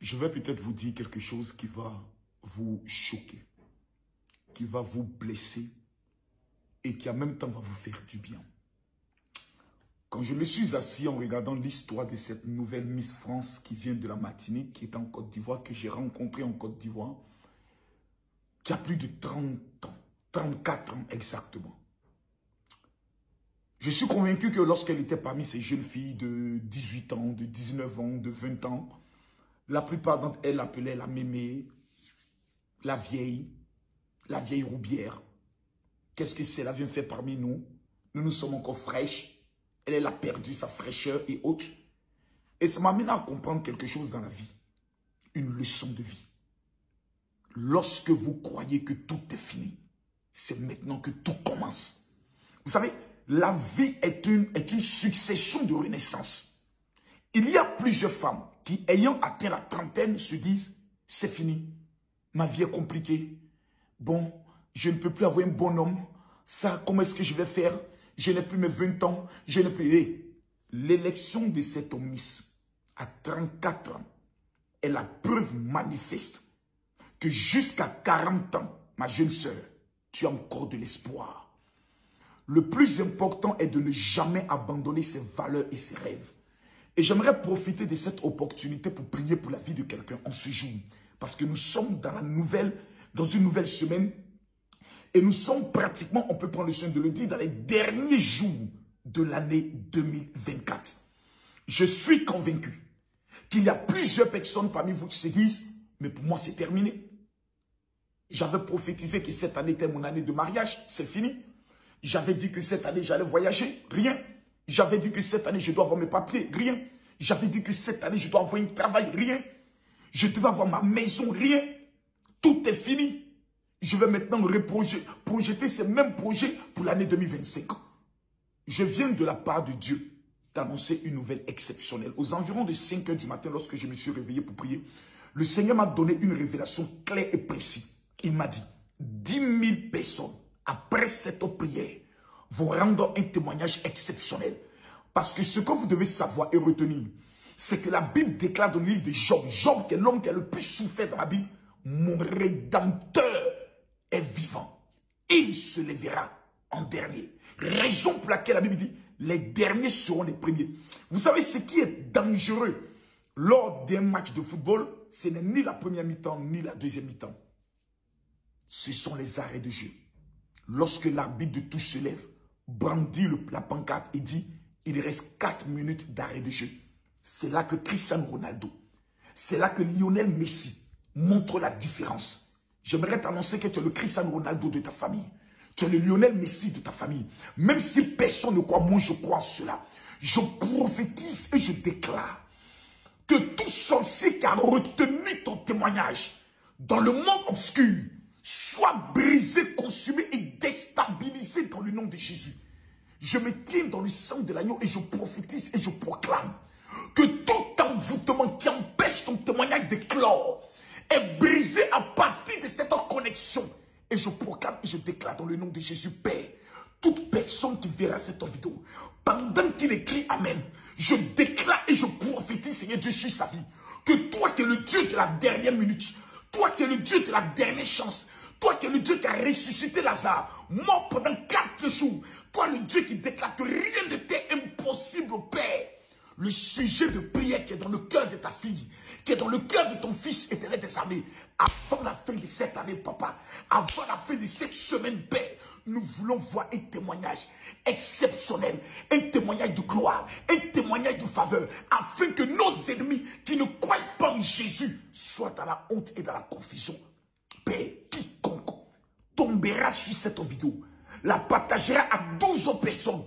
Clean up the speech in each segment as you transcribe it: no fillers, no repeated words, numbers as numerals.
Je vais peut-être vous dire quelque chose qui va vous choquer, qui va vous blesser et qui en même temps va vous faire du bien. Quand je me suis assis en regardant l'histoire de cette nouvelle Miss France qui vient de la Martinique, qui est en Côte d'Ivoire, que j'ai rencontrée en Côte d'Ivoire, qui a plus de 30 ans, 34 ans exactement. Je suis convaincu que lorsqu'elle était parmi ces jeunes filles de 18 ans, de 19 ans, de 20 ans, la plupart d'entre elles l'appelaient la mémé, la vieille roubière. Qu'est-ce que c'est? Elle vient faire parmi nous. Nous sommes encore fraîches. Elle a perdu sa fraîcheur et autres. Et ça m'amène à comprendre quelque chose dans la vie. Une leçon de vie. Lorsque vous croyez que tout est fini, c'est maintenant que tout commence. Vous savez, la vie est une succession de renaissances. Il y a plusieurs femmes qui, ayant atteint la trentaine, se disent, c'est fini. Ma vie est compliquée. Bon, je ne peux plus avoir un bon homme. Ça, comment est-ce que je vais faire? Je n'ai plus mes 20 ans. Je n'ai plus... L'élection de cette Miss à 34 ans est la preuve manifeste que jusqu'à 40 ans, ma jeune sœur, tu as encore de l'espoir. Le plus important est de ne jamais abandonner ses valeurs et ses rêves. Et j'aimerais profiter de cette opportunité pour prier pour la vie de quelqu'un en ce jour. Parce que nous sommes dans une nouvelle semaine. Et nous sommes pratiquement, on peut prendre le soin de le dire, dans les derniers jours de l'année 2024. Je suis convaincu qu'il y a plusieurs personnes parmi vous qui se disent, mais pour moi c'est terminé. J'avais prophétisé que cette année était mon année de mariage, c'est fini. J'avais dit que cette année j'allais voyager, rien. J'avais dit que cette année je dois avoir mes papiers, rien. J'avais dit que cette année je dois avoir un travail, rien. Je devais avoir ma maison, rien. Tout est fini. Je vais maintenant projeter ces mêmes projets pour l'année 2025. Je viens de la part de Dieu d'annoncer une nouvelle exceptionnelle. Aux environs de 5 h du matin, lorsque je me suis réveillé pour prier, le Seigneur m'a donné une révélation claire et précise. Il m'a dit, 10 000 personnes, après cette prière, vont rendre un témoignage exceptionnel. Parce que ce que vous devez savoir et retenir, c'est que la Bible déclare dans le livre de Job, Job qui est l'homme qui a le plus souffert dans la Bible, mon Rédempteur est vivant. Il se lèvera en dernier. Raison pour laquelle la Bible dit, les derniers seront les premiers. Vous savez ce qui est dangereux lors d'un match de football, ce n'est ni la première mi-temps, ni la deuxième mi-temps. Ce sont les arrêts de jeu. Lorsque l'arbitre de touche se lève, brandit la pancarte et dit, il reste 4 minutes d'arrêt de jeu. C'est là que Cristiano Ronaldo, c'est là que Lionel Messi montre la différence. J'aimerais t'annoncer que tu es le Cristiano Ronaldo de ta famille. Tu es le Lionel Messi de ta famille. Même si personne ne croit, moi je crois en cela. Je prophétise et je déclare que tout sorcier qui a retenu ton témoignage dans le monde obscur soit brisé, consumé et déstabilisé dans le nom de Jésus. Je me tiens dans le sang de l'agneau et je prophétise et je proclame que tout envoûtement qui empêche ton témoignage d'éclore est brisé à partir de cette connexion. Et je proclame et je déclare dans le nom de Jésus, Père, toute personne qui verra cette vidéo, pendant qu'il écrit Amen, je déclare et je prophétise, Seigneur Dieu, sur sa vie, que toi qui es le Dieu de la dernière minute, toi qui es le Dieu de la dernière chance, toi qui es le Dieu qui a ressuscité Lazare, mort pendant 4 jours, toi le Dieu qui déclare que rien ne t'est impossible, Père. Le sujet de prière qui est dans le cœur de ta fille, qui est dans le cœur de ton fils éternel des armées, avant la fin de cette année, papa, avant la fin de cette semaine, Père, nous voulons voir un témoignage exceptionnel, un témoignage de gloire, un témoignage de faveur, afin que nos ennemis qui ne croient pas en Jésus soient dans la honte et dans la confusion. Père, quiconque tombera sur cette vidéo, la partagera à 12 autres personnes,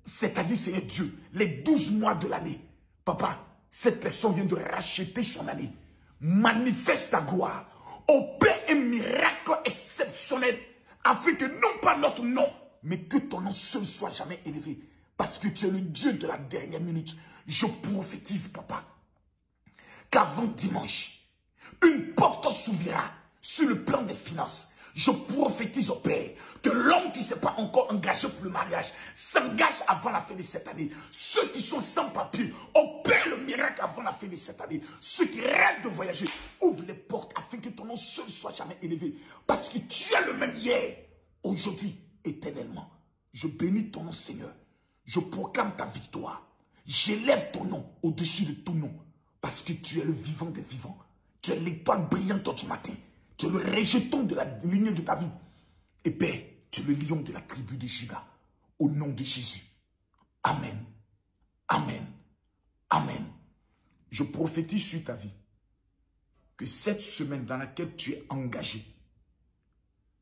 c'est-à-dire, Seigneur Dieu, les 12 mois de l'année. Papa, cette personne vient de racheter son année. Manifeste ta gloire. Opère un miracle exceptionnel. Afin que non pas notre nom, mais que ton nom seul soit jamais élevé. Parce que tu es le Dieu de la dernière minute. Je prophétise, papa, qu'avant dimanche, une porte s'ouvrira sur le plan des finances. Je prophétise au Père que l'homme qui ne s'est pas encore engagé pour le mariage s'engage avant la fin de cette année. Ceux qui sont sans papier opèrent le miracle avant la fin de cette année. Ceux qui rêvent de voyager, ouvre les portes afin que ton nom seul soit jamais élevé. Parce que tu es le même hier, aujourd'hui, éternellement. Je bénis ton nom, Seigneur. Je proclame ta victoire. J'élève ton nom au-dessus de tout nom. Parce que tu es le vivant des vivants. Tu es l'étoile brillante du matin. Tu es le rejeton de la lignée de David. Et Père, tu es le lion de la tribu de Juda. Au nom de Jésus. Amen. Amen. Amen. Je prophétise sur ta vie que cette semaine dans laquelle tu es engagé,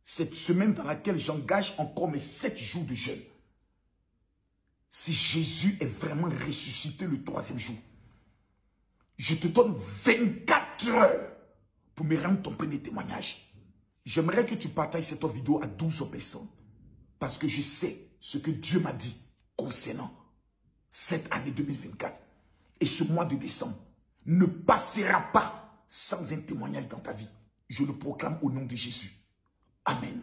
cette semaine dans laquelle j'engage encore mes 7 jours de jeûne, si Jésus est vraiment ressuscité le 3e jour, je te donne 24 heures pour me rendre ton premier témoignage. J'aimerais que tu partages cette vidéo à 12 personnes. Parce que je sais ce que Dieu m'a dit concernant cette année 2024. Et ce mois de décembre ne passera pas sans un témoignage dans ta vie. Je le proclame au nom de Jésus. Amen.